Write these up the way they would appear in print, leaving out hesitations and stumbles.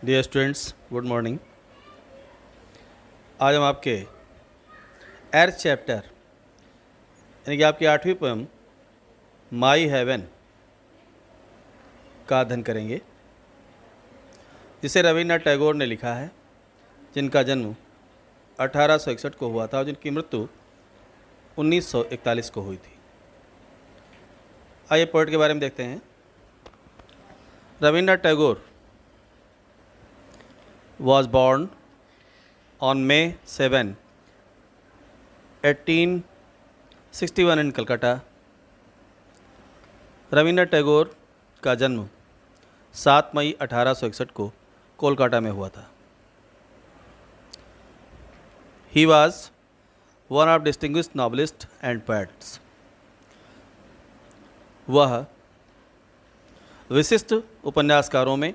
Dear students, good morning. आज हम आपके एर्थ चैप्टर यानी कि आपकी 8वीं पोएम माई हेवन का अध्ययन करेंगे, जिसे रविन्द्रनाथ टैगोर ने लिखा है, जिनका जन्म 1861 को हुआ था और जिनकी मृत्यु 1941 को हुई थी। आइए पोएट के बारे में देखते हैं। Rabindranath Tagore was born on May 7, 1861 in Calcutta। Rabindranath Tagore का जन्म 7 मई 1861 को कोलकाता में हुआ था। He was one of distinguished novelists and poets। वह विशिष्ट उपन्यासकारों में,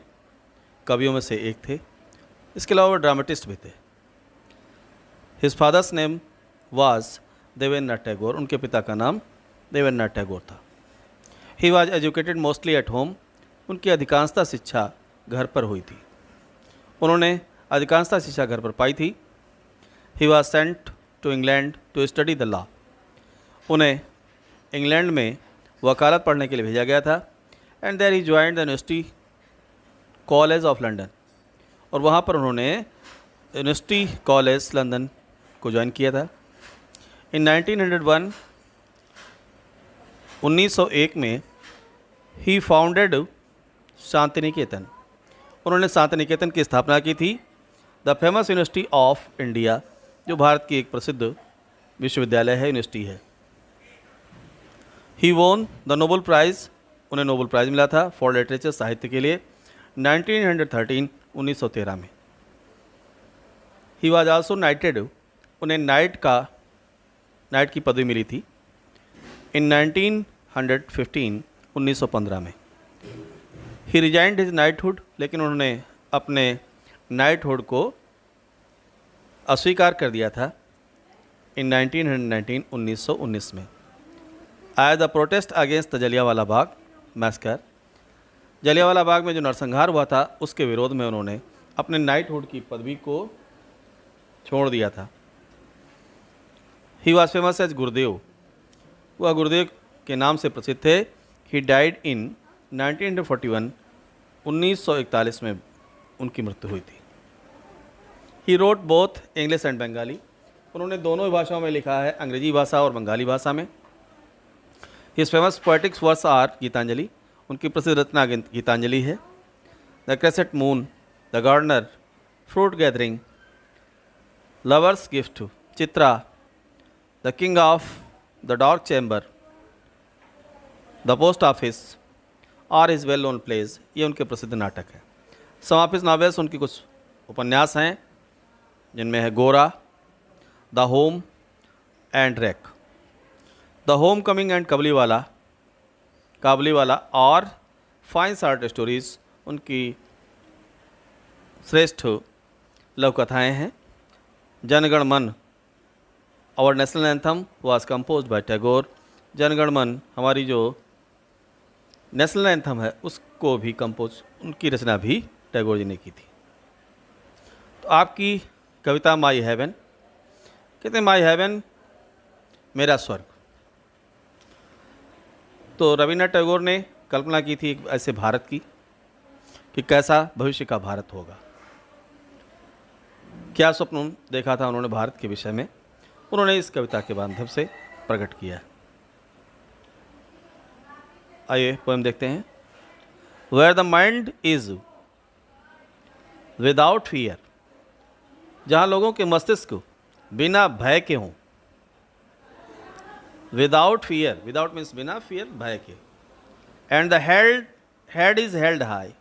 कवियों में से एक थे। इसके अलावा वो ड्रामेटिस्ट भी थे। His father's name was Debendranath Tagore. उनके पिता का नाम देवेंद्रनाथ टैगोर था। He was educated mostly at home. उनकी अधिकांशतः शिक्षा घर पर हुई थी। उन्होंने अधिकांशतः शिक्षा घर पर पाई थी। He was sent to England to study the law. उन्हें इंग्लैंड में वकालत पढ़ने के लिए भेजा गया था। And there he joined the university college of London. और वहाँ पर उन्होंने यूनिवर्सिटी कॉलेज लंदन को ज्वाइन किया था। इन 1901 1901 में ही फाउंडेड शांति निकेतन। उन्होंने शांति निकेतन की स्थापना की थी, the famous university of India, जो भारत की एक प्रसिद्ध विश्वविद्यालय है, यूनिवर्सिटी है। ही वोन द नोबेल प्राइज़। उन्हें नोबेल प्राइज़ मिला था फॉर लिटरेचर, साहित्य के लिए, 1913 1913 में। He was also नाइटेड। उन्हें नाइट की पदवी मिली थी इन 1915 1915 में। ही रिजाइंड हिज नाइटहुड। लेकिन उन्होंने अपने नाइटहुड को अस्वीकार कर दिया था इन 1919 1919 में। As the protest against the Jallianwala Bagh massacre. Jallianwala Bagh में जो नरसंहार हुआ था, उसके विरोध में उन्होंने अपने नाइटहुड की पदवी को छोड़ दिया था। ही वॉज फेमस एज गुरुदेव। वह गुरुदेव के नाम से प्रसिद्ध थे। ही डाइड इन 1941 1941 में उनकी मृत्यु हुई थी। He wrote both English and Bengali. उन्होंने दोनों भाषाओं में लिखा है, अंग्रेजी भाषा और बंगाली भाषा में। His famous poetics works are Gitanjali. उनकी प्रसिद्ध रचना गीतांजलि है। The crescent moon, the gardener, fruit gathering, lovers gift, Chitra, the king of the dark chamber, the post office are his well known plays. ये उनके प्रसिद्ध नाटक हैं। सम ऑफ हिज नॉवेल्स, उनकी कुछ उपन्यास हैं, जिनमें है गोरा, the home and rack, the home coming and Kabuliwala और फाइन शॉर्ट स्टोरीज उनकी श्रेष्ठ लव कथाएँ हैं। Jana Gana Mana, our national anthem was composed by Tagore. Jana Gana Mana हमारी जो नेशनल एंथम है, उसको भी कंपोज, उनकी रचना भी टैगोर जी ने की थी। तो आपकी कविता माई हेवन, कहते हैं माई हेवन मेरा स्वर्ग। तो रविन्द्रनाथ टैगोर ने कल्पना की थी एक ऐसे भारत की कि कैसा भविष्य का भारत होगा। क्या स्वप्न देखा था उन्होंने भारत के विषय में, उन्होंने इस कविता के माध्यम से प्रकट किया। आइए पोएम देखते हैं। Where the mind is without fear. जहाँ लोगों के मस्तिष्क बिना भय के हों। विदाउट फियर, विदाउट मीन्स बिना, फियर भय के। And the head is held high.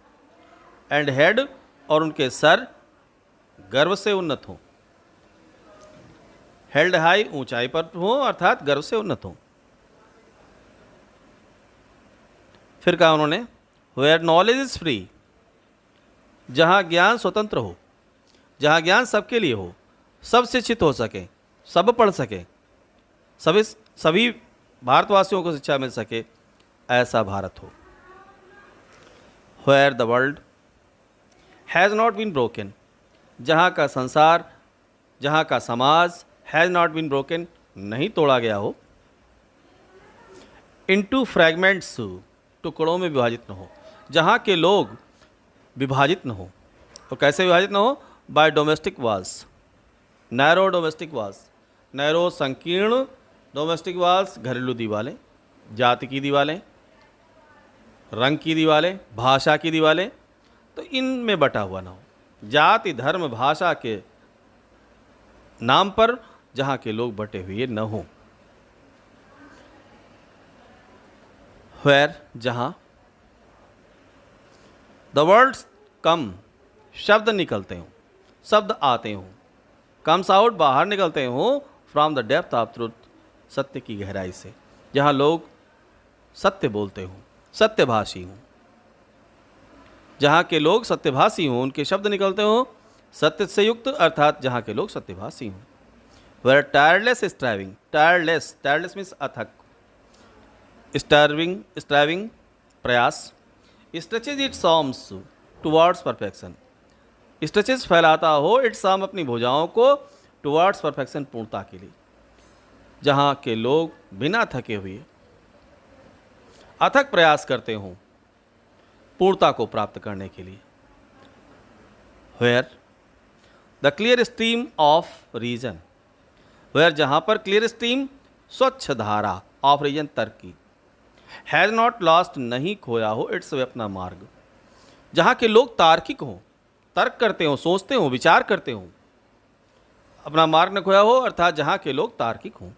And head, और उनके सर गर्व से उन्नत हों। हेल्ड हाई, ऊंचाई पर हो, अर्थात गर्व से उन्नत हों। फिर कहा उन्होंने वेयर नॉलेज इज फ्री। जहाँ ज्ञान स्वतंत्र हो, जहाँ ज्ञान सबके लिए हो, सब शिक्षित हो सके, सब पढ़ सके, सभी भारतवासियों को शिक्षा मिल सके, ऐसा भारत हो। Where the world has not been broken, जहाँ का संसार, जहाँ का समाज हैज़ नॉट बीन ब्रोकन, नहीं तोड़ा गया हो। इनटू फ्रैगमेंट्स, टुकड़ों में विभाजित न हो, जहाँ के लोग विभाजित न हो। और कैसे विभाजित न हो? By domestic walls, narrow domestic walls, narrow संकीर्ण डोमेस्टिक वाल्स, घरेलू दीवारें, जाति की दीवारें, रंग की दीवारें, भाषा की दीवारें, तो इनमें बटा हुआ ना हो। जाति, धर्म, भाषा के नाम पर जहाँ के लोग बटे हुए न हों। Where, जहाँ द वर्ड्स कम, शब्द निकलते हों, शब्द आते हों, कम्स आउट, बाहर निकलते हों, from the depth of truth, सत्य की गहराई से, जहाँ लोग सत्य बोलते हों, सत्यभाषी हों, जहाँ के लोग सत्यभाषी हों, उनके शब्द निकलते हों सत्य से युक्त, अर्थात जहाँ के लोग सत्यभाषी हों। Where tireless striving, tireless, tireless means अथक, स्ट्राइविंग प्रयास, stretches its arms towards perfection, stretches फैलाता हो इट्स आर्म, अपनी भुजाओं को, टुवर्ड्स परफेक्शन, पूर्णता के लिए, जहाँ के लोग बिना थके हुए अथक प्रयास करते हों पूर्णता को प्राप्त करने के लिए। Where the clear stream of reason, where, जहाँ पर क्लियर स्ट्रीम, स्वच्छ धारा, ऑफ रीजन, तर्क की, हैज़ नॉट लॉस्ट, नहीं खोया हो इट्स वे, अपना मार्ग, जहाँ के लोग तार्किक हों, तर्क करते हों, सोचते हों, विचार करते हों, अपना मार्ग न खोया हो, अर्थात जहाँ के लोग तार्किक हों।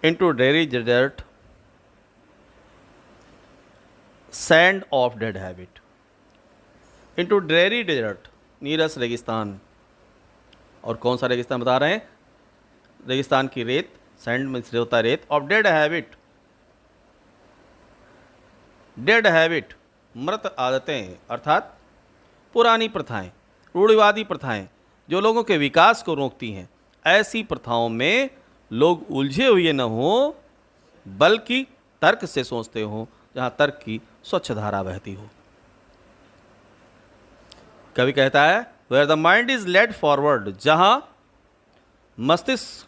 Into dreary desert, sand of dead habit, into dreary desert, नीरस रेगिस्तान, और कौन सा रेगिस्तान बता रहे हैं? रेगिस्तान की रेत, सैंड में होता है रेत, of dead habit, dead habit, मृत आदतें, अर्थात पुरानी प्रथाएं, रूढ़िवादी प्रथाएं, जो लोगों के विकास को रोकती हैं, ऐसी प्रथाओं में लोग उलझे हुए न हों, बल्कि तर्क से सोचते हों, जहाँ तर्क की स्वच्छ धारा बहती हो। कवि कहता है where the mind is led forward, जहाँ मस्तिष्क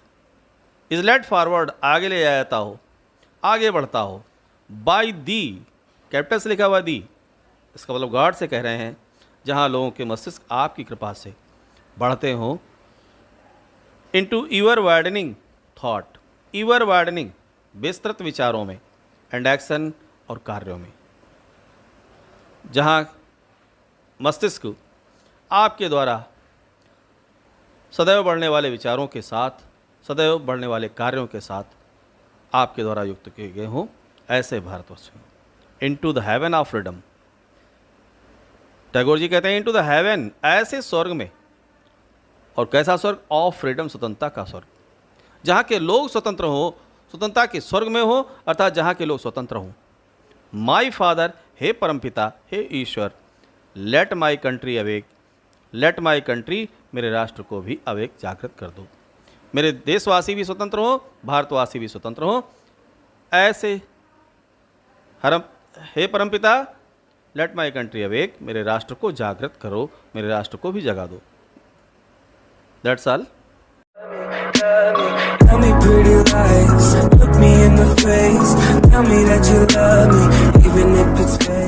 इज लेड फॉरवर्ड, आगे ले जाता हो, आगे बढ़ता हो, बाय दी, कैपिटल से लिखा हुआ दी, इसका मतलब गॉड से कह रहे हैं, जहाँ लोगों के मस्तिष्क आपकी कृपा से बढ़ते हों। इनटू ईवर वाइडनिंग थॉट, ईवर वाइडनिंग, विस्तृत विचारों में, एंड एक्शन, और कार्यों में, जहाँ मस्तिष्क आपके द्वारा सदैव बढ़ने वाले विचारों के साथ, सदैव बढ़ने वाले कार्यों के साथ आपके द्वारा युक्त किए गए हों, ऐसे भारतवर्ष में। Into the heaven of freedom, Tagore ji कहते हैं इनटू द हेवन, ऐसे स्वर्ग में, और कैसा स्वर्ग? ऑफ फ्रीडम, स्वतंत्रता का स्वर्ग, जहाँ के लोग स्वतंत्र हों, स्वतंत्रता के स्वर्ग में हो, अर्थात जहाँ के लोग स्वतंत्र हों। माई फादर, हे परमपिता, हे ईश्वर, let my country awake, let my country, मेरे राष्ट्र को भी अवेक, जागृत कर दो, मेरे देशवासी भी स्वतंत्र हों, भारतवासी भी स्वतंत्र हों, ऐसे हे परमपिता, लेट माई कंट्री अवेक, मेरे राष्ट्र को जागृत करो, मेरे राष्ट्र को भी जगा दो। That's all. Tell me pretty lies, look me in the face, tell me that you love me, even if it's fake.